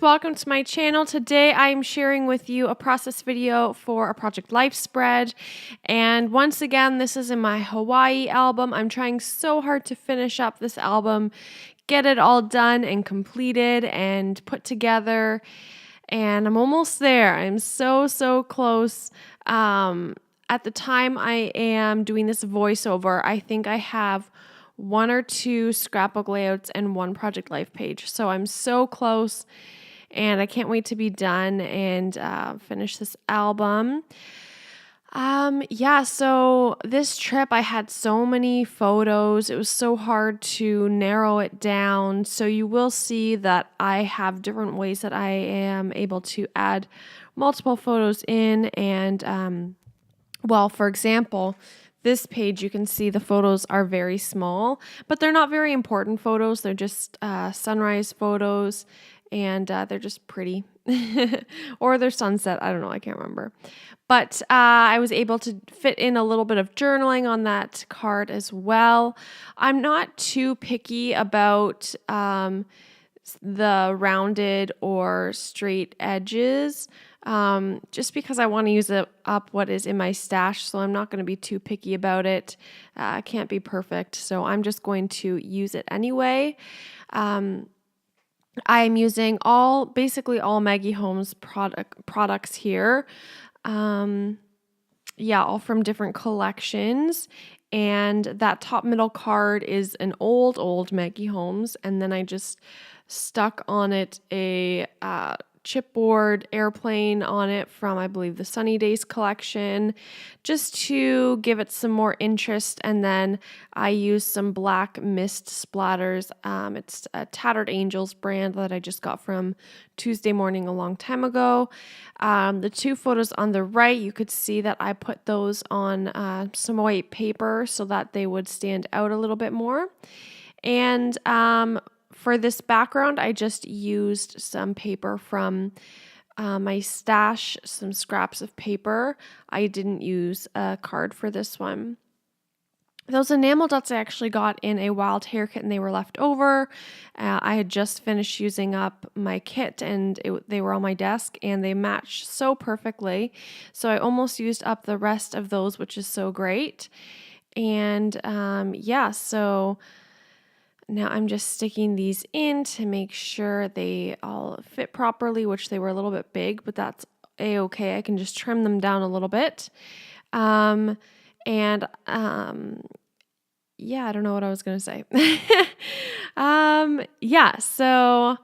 welcome to my channel. Today I am sharing with you a process video for a Project Life spread. And once again, this is in my Hawaii album. I'm trying so hard to finish up this album, get it all done and completed and put together. And I'm almost there. I'm so close. At the time I am doing this voiceover, I think I have 1 or 2 scrapbook layouts and 1 Project Life page. So I'm so close and I can't wait to be done and finish this album. So this trip I had so many photos. It was so hard to narrow it down. So you will see that I have different ways that I am able to add multiple photos in. And for example, this page, you can see the photos are very small, but they're not very important photos. They're just sunrise photos, and they're just pretty. Or they're sunset. I don't know. I can't remember. But I was able to fit in a little bit of journaling on that card as well. I'm not too picky about the rounded or straight edges. Just because I want to use up what is in my stash, so I'm not going to be too picky about it. Can't be perfect, so I'm just going to use it anyway. I'm using basically all Maggie Holmes products here. All from different collections. And that top middle card is an old Maggie Holmes, and then I just stuck on it a chipboard airplane on it from, I believe, the Sunny Days collection, just to give it some more interest. And then I used some black mist splatters. It's a Tattered Angels brand that I just got from Tuesday Morning a long time ago. The 2 photos on the right, you could see that I put those on some white paper so that they would stand out a little bit more. And for this background, I just used some paper from my stash, some scraps of paper. I didn't use a card for this one. Those enamel dots I actually got in a wild hair kit and they were left over. I had just finished using up my kit and they were on my desk and they matched so perfectly. So I almost used up the rest of those, which is so great. And so now I'm just sticking these in to make sure they all fit properly, which they were a little bit big, but that's a-okay. I can just trim them down a little bit. I don't know what I was going to say. So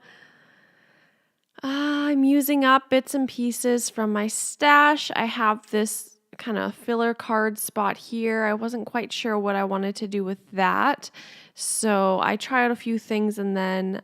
I'm using up bits and pieces from my stash. I have this kind of filler card spot here. I wasn't quite sure what I wanted to do with that. So I tried a few things, and then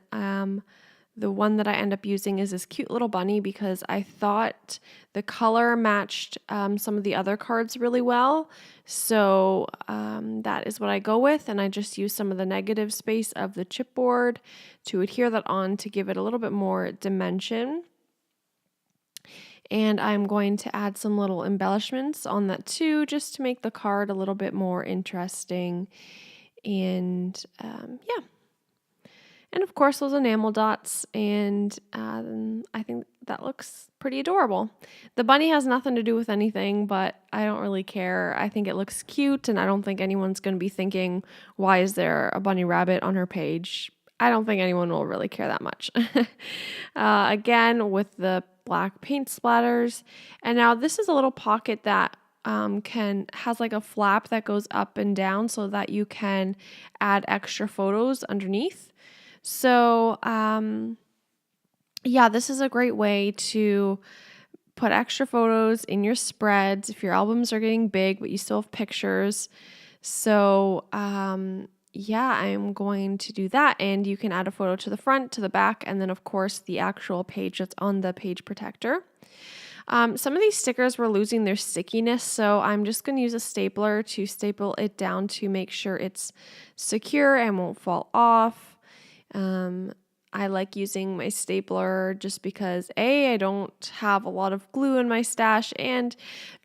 the one that I end up using is this cute little bunny because I thought the color matched some of the other cards really well. So that is what I go with, and I just use some of the negative space of the chipboard to adhere that on to give it a little bit more dimension. And I'm going to add some little embellishments on that too, just to make the card a little bit more interesting. And and of course those enamel dots, and I think that looks pretty adorable. The bunny has nothing to do with anything, but I don't really care. I think it looks cute, and I don't think anyone's going to be thinking, why is there a bunny rabbit on her page? I don't think anyone will really care that much. Again, with the black paint splatters. And now this is a little pocket that has like a flap that goes up and down so that you can add extra photos underneath. So this is a great way to put extra photos in your spreads if your albums are getting big but you still have pictures. So I'm going to do that, and you can add a photo to the front, to the back, and then of course the actual page that's on the page protector. Some of these stickers were losing their stickiness, so I'm just going to use a stapler to staple it down to make sure it's secure and won't fall off. I like using my stapler just because A, I don't have a lot of glue in my stash, and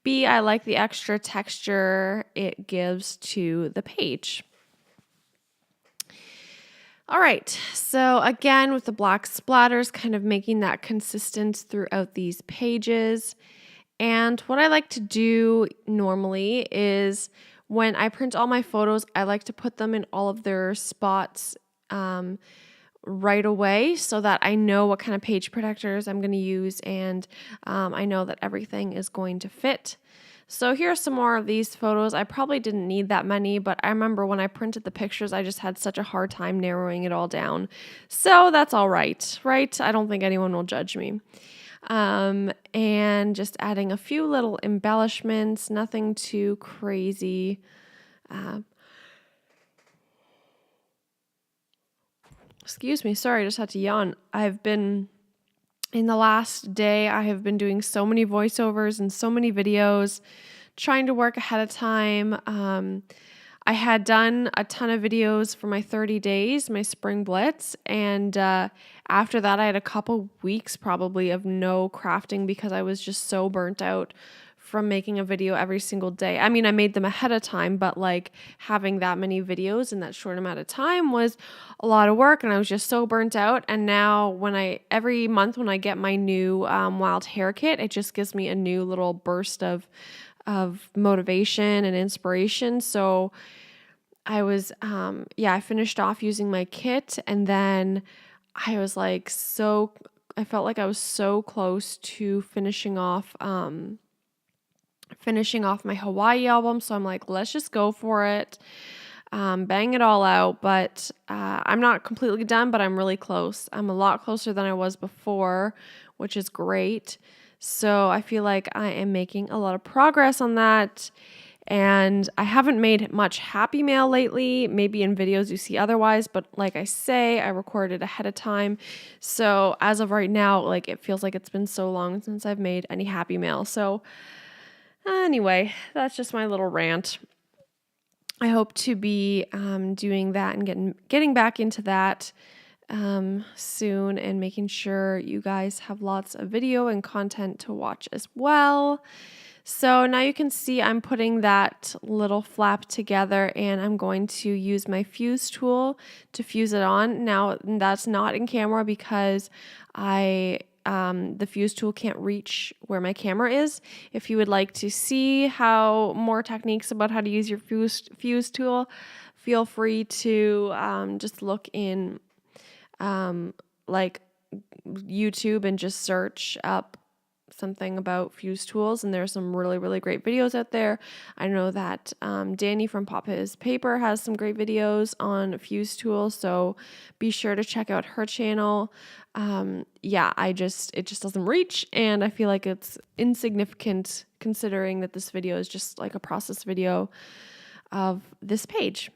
B, I like the extra texture it gives to the page. All right, so again, with the black splatters, kind of making that consistent throughout these pages. And what I like to do normally is when I print all my photos, I like to put them in all of their spots um, right away so that I know what kind of page protectors I'm going to use, and I know that everything is going to fit. So here are some more of these photos. I probably didn't need that many, but I remember when I printed the pictures, I just had such a hard time narrowing it all down. So that's all right, right? I don't think anyone will judge me. And just adding a few little embellishments, nothing too crazy. Uh, Excuse me, sorry, I just had to yawn. In the last day, I have been doing so many voiceovers and so many videos, trying to work ahead of time. I had done a ton of videos for my 30 days, my spring blitz, and after that, I had a couple weeks probably of no crafting because I was just so burnt out from making a video every single day. I mean, I made them ahead of time, but like having that many videos in that short amount of time was a lot of work, and I was just so burnt out. And now every month when I get my new wild hair kit, it just gives me a new little burst of motivation and inspiration. So I finished off using my kit, and then I was like I felt like I was so close to finishing off my Hawaii album. So I'm like, let's just go for it. Bang it all out. But I'm not completely done, but I'm really close. I'm a lot closer than I was before, which is great. So I feel like I am making a lot of progress on that. And I haven't made much happy mail lately, maybe in videos you see otherwise, but like I say, I recorded ahead of time. So as of right now, like it feels like it's been so long since I've made any happy mail. So anyway, that's just my little rant. I hope to be doing that and getting back into that soon, and making sure you guys have lots of video and content to watch as well. So now you can see I'm putting that little flap together, and I'm going to use my fuse tool to fuse it on. Now that's not in camera because the fuse tool can't reach where my camera is. If you would like to see how more techniques about how to use your fuse tool, feel free to just look in like YouTube and just search up something about fuse tools, and there's some really, really great videos out there. I know that Danny from Papa's Paper has some great videos on fuse tools, so be sure to check out her channel. It just doesn't reach, and I feel like it's insignificant considering that this video is just like a process video of this page.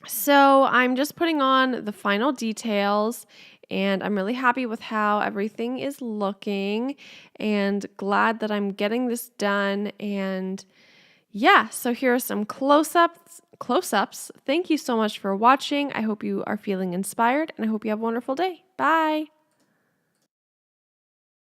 So I'm just putting on the final details, and I'm really happy with how everything is looking and glad that I'm getting this done. And yeah, so here are some close-ups. Thank you so much for watching. I hope you are feeling inspired, and I hope you have a wonderful day. Bye.